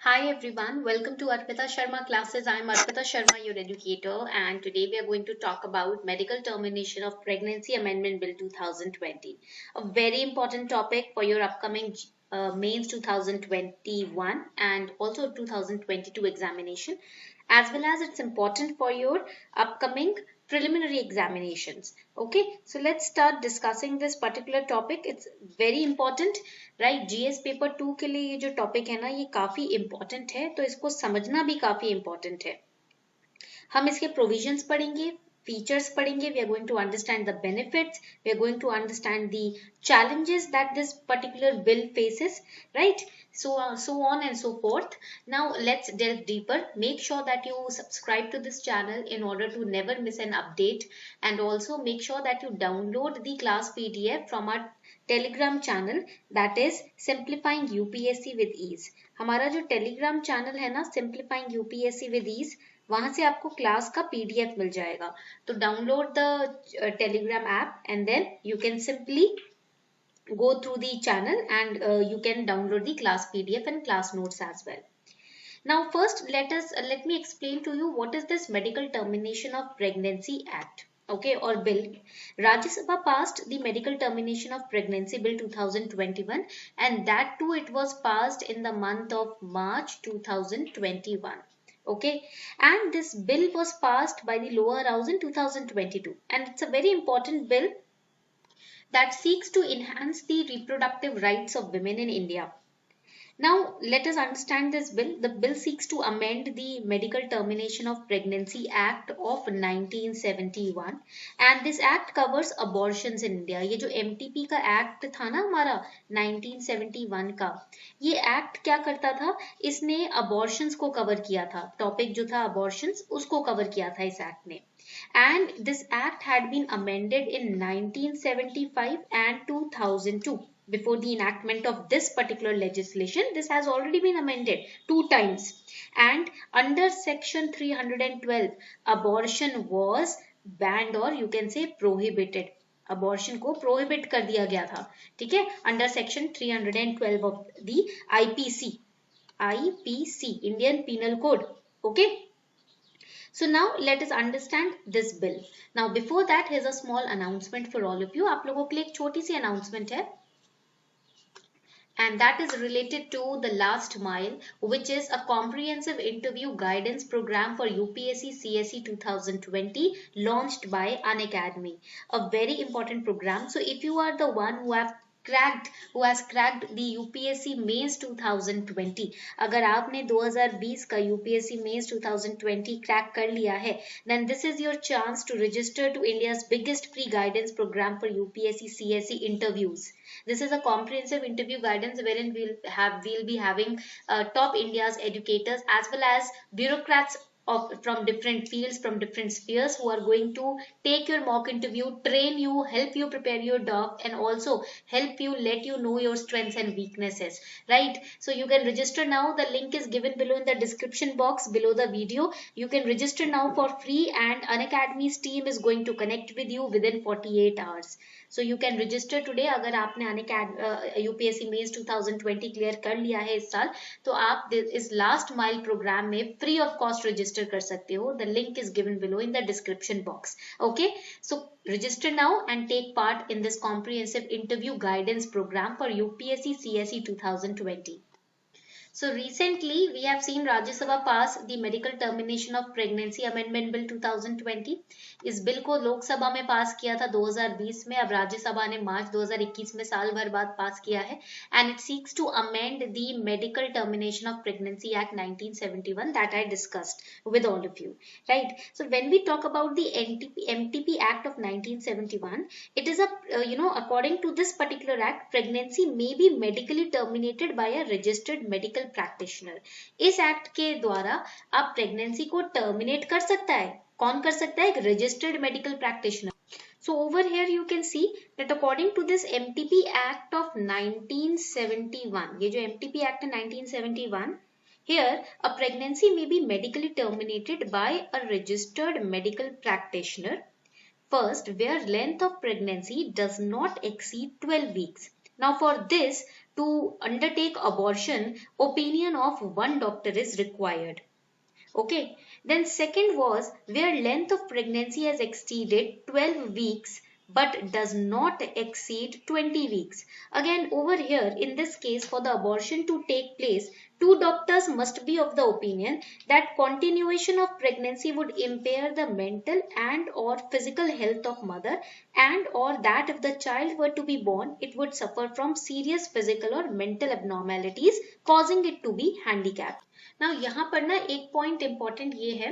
Hi everyone, welcome to Arpita Sharma classes. I am Arpita Sharma, your educator, and today we are going to talk about medical termination of pregnancy amendment bill 2020. A very important topic for your upcoming mains 2021 and also 2022 examination, as well as it's important for your upcoming preliminary examinations. Okay, so let's start discussing this particular topic. It's very important, right GS paper 2 के लिए ये जो topic है ना ये काफी important है, तो इसको समझना भी काफी इंपॉर्टेंट है। हम इसके प्रोविजंस पढ़ेंगे, फीचर्स पढ़ेंगे, we are going to understand the benefits, we are going to understand the challenges that this particular bill faces, right? So on and so forth. Now let's delve deeper. Make sure that you subscribe to this channel in order to never miss an update, and also make sure that you download the class PDF from our Telegram channel, that is simplifying UPSC with ease. हमारा जो Telegram channel है ना simplifying UPSC with ease, वहां से आपको class का PDF मिल जाएगा। तो download the Telegram app and then you can simply go through the channel and you can download the class PDF and class notes as well. Now first let me explain to you what is this Medical Termination of Pregnancy Act, okay, or bill. Rajya Sabha passed the Medical Termination of Pregnancy Bill 2021, and that too it was passed in the month of March 2021. Okay, and this bill was passed by the lower house in 2022, and it's a very important bill that seeks to enhance the reproductive rights of women in India. Now, let us understand this bill. The bill seeks to amend the Medical Termination of Pregnancy Act of 1971, and this act covers abortions in India. ये जो MTP का act था ना हमारा 1971 का, ये act क्या करता था? इसने abortions को cover किया था। Topic जो था abortions उसको cover किया था इस act ने। And this act had been amended in 1975 and 2002. Before the enactment of this particular legislation, this has already been amended 2 times. And under section 312, abortion was banned, or you can say prohibited. Abortion को prohibit कर दिया गया था, ठीक है, under section 312 of the IPC, Indian Penal Code. Okay. So now let us understand this bill. Now before that, here's a small announcement for all of you. आप लोगों के लिए एक छोटी सी announcement है, and that is related to the Last Mile, which is a comprehensive interview guidance program for UPSC CSE 2020 launched by Unacademy. A very important program. So if you are the one who has cracked the UPSC Mains 2020, अगर आपने 2020 का UPSC Mains 2020 crack कर लिया है, then this is your chance to register to India's biggest free guidance program for UPSC CSE interviews. This is a comprehensive interview guidance wherein we'll be having top India's educators as well as bureaucrats from different fields, from different spheres, who are going to take your mock interview, train you, help you prepare your doc, and also help you, let you know your strengths and weaknesses, right? So you can register now. The link is given below in the description box below the video. You can register now for free, and Unacademy's team is going to connect with you within 48 hours. So you can register today. अगर आपने UPSC Mains 2020 clear कर लिया है इस साल, तो आप इस लास्ट माइल प्रोग्राम में फ्री ऑफ कॉस्ट रजिस्टर कर सकते हो. The link is given below in the description box. Okay, so register now and take part in this comprehensive interview guidance program for UPSC CSE 2020. So recently we have seen Rajya Sabha pass the Medical Termination of Pregnancy Amendment Bill 2020. इस bill को लोकसभा में पास किया था 2020 में, अब राज्यसभा ने मार्च 2021 में साल भर बाद पास किया है, and it seeks to amend the Medical Termination of Pregnancy Act 1971 that I discussed with all of you, right? So when we talk about the MTP Act of 1971, it is according to this particular act, pregnancy may be medically terminated by a registered medical practitioner. इस act के द्वारा आप pregnancy को terminate कर सकता है. कौन कर सकता है? एक registered medical practitioner. So over here you can see that according to this MTP Act of 1971, ये जो MTP Act है 1971, here a pregnancy may be medically terminated by a registered medical practitioner first, where length of pregnancy does not exceed 12 weeks. Now for this, to undertake abortion, opinion of one doctor is required. Okay. Then second was where length of pregnancy has exceeded 12 weeks but does not exceed 20 weeks. Again, over here, in this case, for the abortion to take place, two doctors must be of the opinion that continuation of pregnancy would impair the mental and or physical health of mother, and or that if the child were to be born, it would suffer from serious physical or mental abnormalities causing it to be handicapped. ना यहाँ पर ना एक point important ये है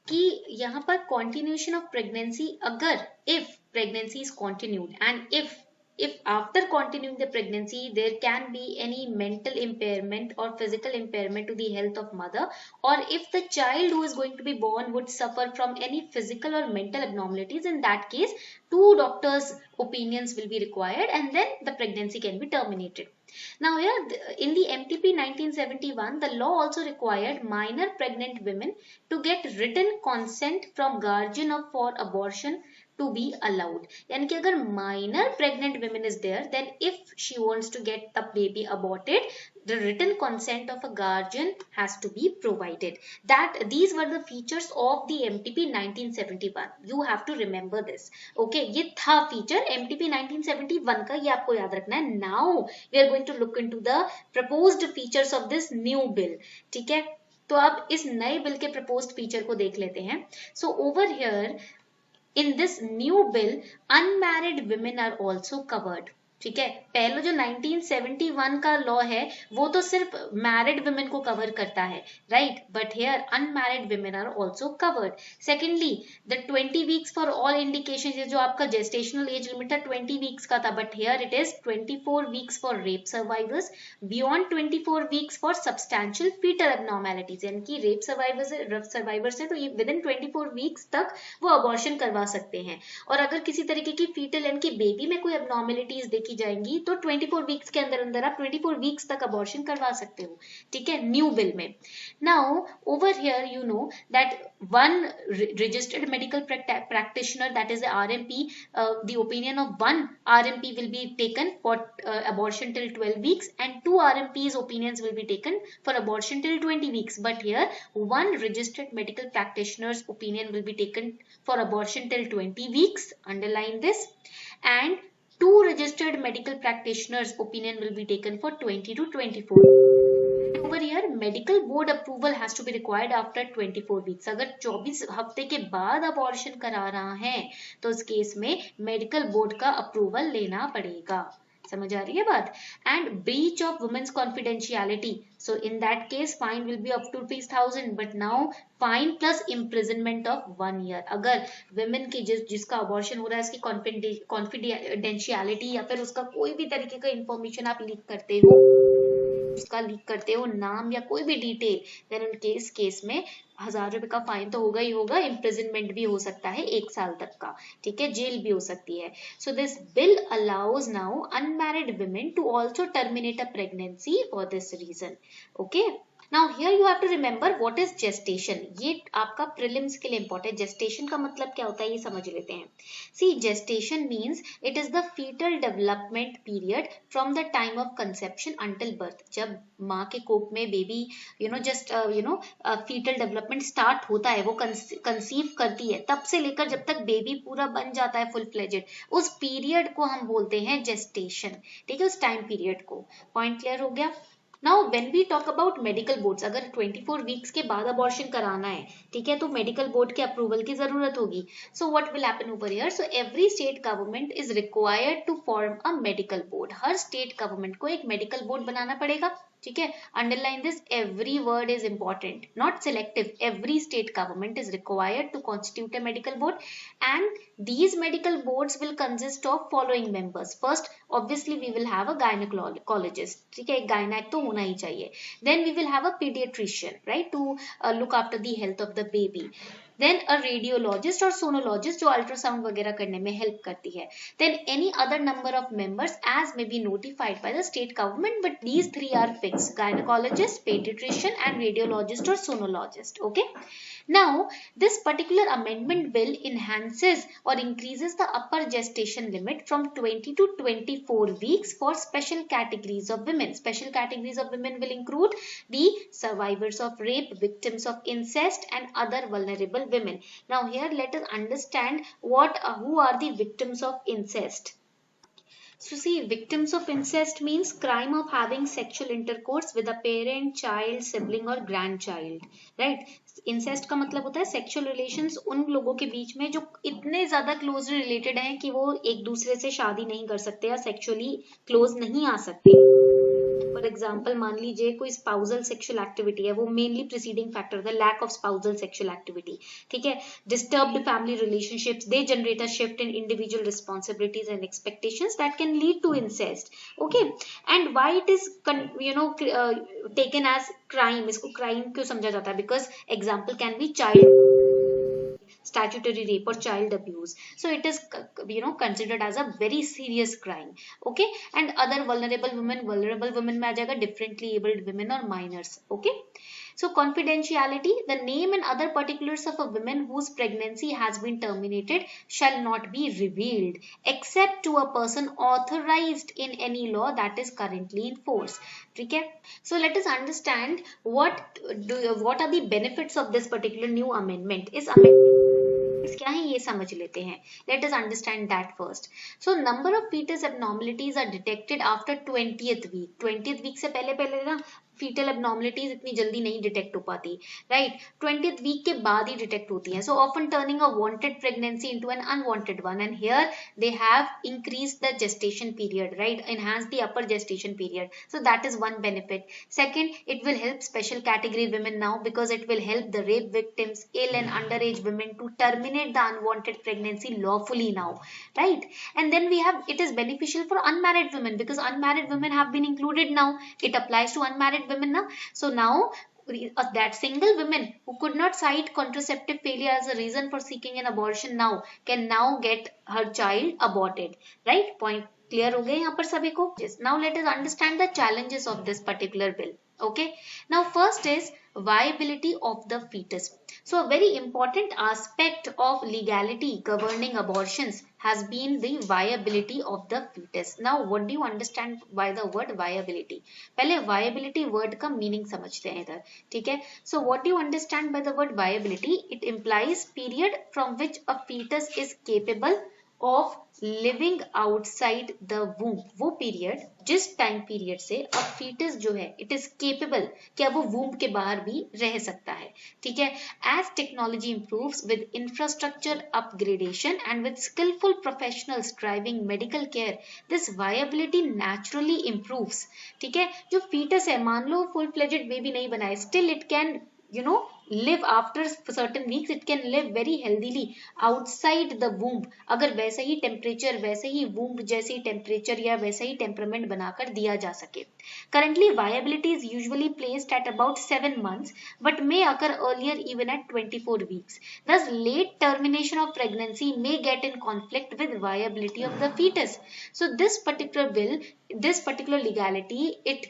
कि यहाँ पर continuation of pregnancy, अगर if pregnancy is continued and if after continuing the pregnancy there can be any mental impairment or physical impairment to the health of mother, or if the child who is going to be born would suffer from any physical or mental abnormalities, in that case two doctors opinions will be required and then the pregnancy can be terminated. Now here in the MTP 1971, the law also required minor pregnant women to get written consent from guardian of for abortion to be allowed. यानी कि अगर minor pregnant women is there, then if she wants to get the baby aborted, the written consent of a guardian has to be provided. That these were the features of the MTP 1971. You have to remember this. Okay, ये था feature MTP 1971 का, ये आपको याद रखना है. Now we are going to look into the proposed features of this new bill. ठीक है, तो अब इस नए बिल के proposed feature को देख लेते हैं. So over here in this new bill, unmarried women are also covered. ठीक है, पहले जो 1971 का लॉ है वो तो सिर्फ मैरिड वुमेन को कवर करता है, right, but here unmarried women are also covered. Secondly the 20 weeks for all indications, ये जो आपका जेस्टेशनल एज लिमिट था 20 वीक्स का था, but here it is 24 weeks for rape survivors, beyond 24 weeks for substantial foetal abnormalities, यानी कि rape survivors है तो विद इन 24 वीक्स तक वो अबॉर्शन करवा सकते हैं. और अगर किसी तरीके की फीटल यानी कि बेबी में कोई एब्नॉर्मैलिटीज देखी जाएंगी तो 24 वीक्स के अंदर अंदर आप 24 वीक्स तक अबॉर्शन करवा सकते हो. ठीक है, न्यू बिल में. Now over here you know that one registered medical practitioner, that is the RMP, the opinion of one RMP will be taken for abortion till 12 weeks and two RMP's opinions will be taken for abortion till 20 weeks. But here one registered medical practitioner's opinion will be taken for abortion till 20 weeks, underline this, and two registered medical practitioners opinion will be taken for 20 to 24. Over here medical board approval has to be required after 24 weeks. अगर 24 हफ्ते के बाद abortion करा रहा है तो उस case में मेडिकल बोर्ड का अप्रूवल लेना पड़ेगा. समझ आ रही है बात. And breach of women's confidentiality, so in that case fine will be up to ₹1000, but now fine plus imprisonment of 1 year. अगर वुमेन की जिसका अबॉर्शन हो रहा है उसकी कॉन्फिडेंशियलिटी या फिर उसका कोई भी तरीके का इंफॉर्मेशन आप लीक करते हो, उसका लीक करते हो नाम या कोई भी डिटेल, देन उन केस में 1000 रुपए का फाइन तो होगा ही होगा, इम्प्रिजनमेंट भी हो सकता है 1 साल तक का. ठीक है, जेल भी हो सकती है. So this bill allows now unmarried women to also terminate a pregnancy for this reason. Okay, now here you have to remember what is gestation. ये आपका प्रीलिम्स के लिए इंपॉर्टेंट. जेस्टेशन का मतलब क्या होता है ये समझ लेते हैं. See, gestation means it is the foetal development period from the time of conception until birth. जब माँ के कोख में बेबी फीटल डेवलपमेंट स्टार्ट होता है, वो कंसीव करती है, तब से लेकर जब तक बेबी पूरा बन जाता है फुल फ्लेजेड, उस पीरियड को हम बोलते हैं जेस्टेशन. ठीक है, उस टाइम पीरियड को. पॉइंट क्लियर हो गया. Now when we talk about medical boards, अगर 24 weeks के बाद अबॉर्शन कराना है, ठीक है, तो मेडिकल बोर्ड के अप्रूवल की जरूरत होगी. So what will happen over here? So every state government is required to form a medical board. Her state government को एक medical board बनाना पड़ेगा. ठीक है, underline this, every word is important, not selective. Every state government is required to constitute a medical board and these medical boards will consist of following members. First, obviously we will have a gynecologist. ठीक है, एक gynec तो होना ही चाहिए. Then we will have a pediatrician, right, to look after the health of the baby. then a radiologist or sonologist जो ultrasound वगैरह करने में help करती है, then any other number of members as may be notified by the state government, but these three are fixed: gynecologist, pediatrician and radiologist or sonologist. Okay. Now, this particular amendment bill enhances or increases the upper gestation limit from 20 to 24 weeks for special categories of women. Special categories of women will include the survivors of rape, victims of incest and other vulnerable women. Now, here let us understand who are the victims of incest. So see, victims of incest means crime of having sexual intercourse with a parent, child, sibling or grandchild, right? Incest का मतलब होता है sexual relations उन लोगों के बीच में जो इतने ज्यादा क्लोजली रिलेटेड हैं कि वो एक दूसरे से शादी नहीं कर सकते या सेक्सुअली क्लोज नहीं आ सकते. फॉर एग्जाम्पल मान लीजिए कोई स्पाउजल सेक्सुअल एक्टिविटी है, वो mainly preceding factor the lack of spousal sexual activity. ठीक है. Disturbed family relationships, they generate a shift in individual responsibilities and expectations that can lead to incest. Okay. And why it is taken as crime, इसको crime क्यों समझा जाता है? Because example can be child statutory rape or child abuse, so it is considered as a very serious crime. Okay. And other vulnerable women में आ जाएगा differently abled women or minors. Okay. So confidentiality, the name and other particulars of a woman whose pregnancy has been terminated shall not be revealed except to a person authorized in any law that is currently in force. ठीक है. So let us understand what are the benefits of this particular new amendment. इस amendment क्या है ये समझ लेते हैं. Let us understand that first. So number of fetus abnormalities are detected after 20th week. 20th week से पहले ना fetal abnormalities इतनी जल्दी नहीं डिटेक्ट हो पाती, राइट. 20th week के बाद ही डिटेक्ट होती हैं. So often turning a wanted pregnancy into an unwanted one, and here they have increased the gestation period, right, enhanced the upper gestation period. So that is one benefit. Second, it will help special category women now because it will help the rape victims, ill and underage women to terminate the unwanted pregnancy lawfully now, right. And then we have, it is beneficial for unmarried women because unmarried women have been included now. It applies to unmarried women now. So now that single women who could not cite contraceptive failure as a reason for seeking an abortion now can now get her child aborted, right. Point clear हो गए यहाँ पर सभी को. Yes. Now let us understand the challenges of this particular bill. Okay. Now first is viability of the fetus. So a very important aspect of legality governing abortions has been the viability of the fetus. Now what do you understand by the word viability? पहले viability word का meaning समझते हैं इधर. ठीक है. So what do you understand by the word viability? It implies period from which a fetus is capable of living outside the वूम. वो period, जिस time period से अब फीटस जो है इट इज केपेबल कि अब वो वूम के बाहर भी रह सकता है. ठीक है. As technology improves with infrastructure upgradation and with skilful professionals driving medical care, this viability naturally improves. ठीक है. जो फीटस है, मान लो फुल फ्लेजेड बेबी नहीं बनाए, still it can live after certain weeks, it can live very healthily outside the womb अगर वैसे ही temperature, वैसे ही womb जैसे ही टेम्परेचर या वैसे ही टेम्परामेंट बनाकर दिया जा सके. Currently viability is usually placed at about 7 months but may occur earlier even at 24 weeks. Thus late termination of pregnancy may get in conflict with viability of the fetus. So this particular bill, this particular legality, it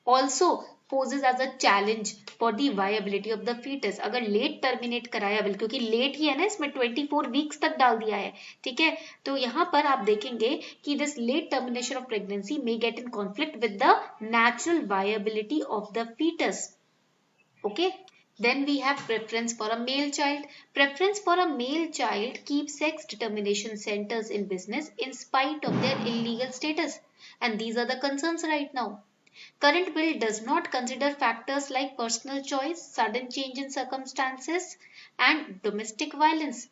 also poses as a challenge for the viability of the fetus. अगर late terminate कराया bill, क्योंकि late ही है ना, इसमें 24 weeks तक डाल दिया है. ठीक है. तो यहाँ पर आप देखेंगे कि this late termination of pregnancy may get in conflict with the natural viability of the fetus. Okay. Then we have preference for a male child. Preference for a male child keeps sex determination centers in business in spite of their illegal status. And these are the concerns right now. Current bill does not consider factors like personal choice, sudden change in circumstances and domestic violence.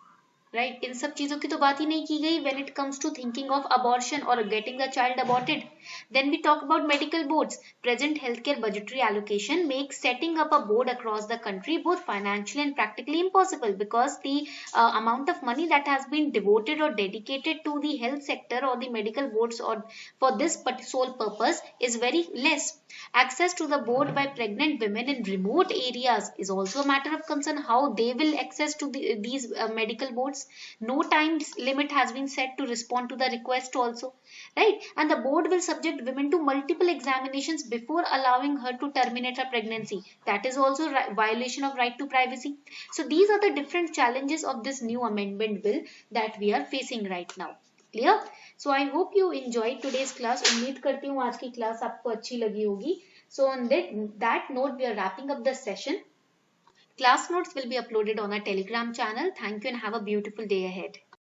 Right? इन सब चीजों की तो बात ही नहीं की गई when it comes to thinking of abortion or getting the child aborted. Then we talk about medical boards. Present healthcare budgetary allocation makes setting up a board across the country both financially and practically impossible, because the amount of money that has been devoted or dedicated to the health sector or the medical boards or for this sole purpose is very less. Access to the board by pregnant women in remote areas is also a matter of concern, how they will access to these medical boards. No time limit has been set to respond to the request also, right? And the board will subject women to multiple examinations before allowing her to terminate her pregnancy. That is also violation of right to privacy. So these are the different challenges of this new amendment bill that we are facing right now. Clear? So I hope you enjoyed today's class. उम्मीद करती हूँ आज की class आपको अच्छी लगी होगी. So on that note, we are wrapping up the session. Class notes will be uploaded on our Telegram channel. Thank you and have a beautiful day ahead.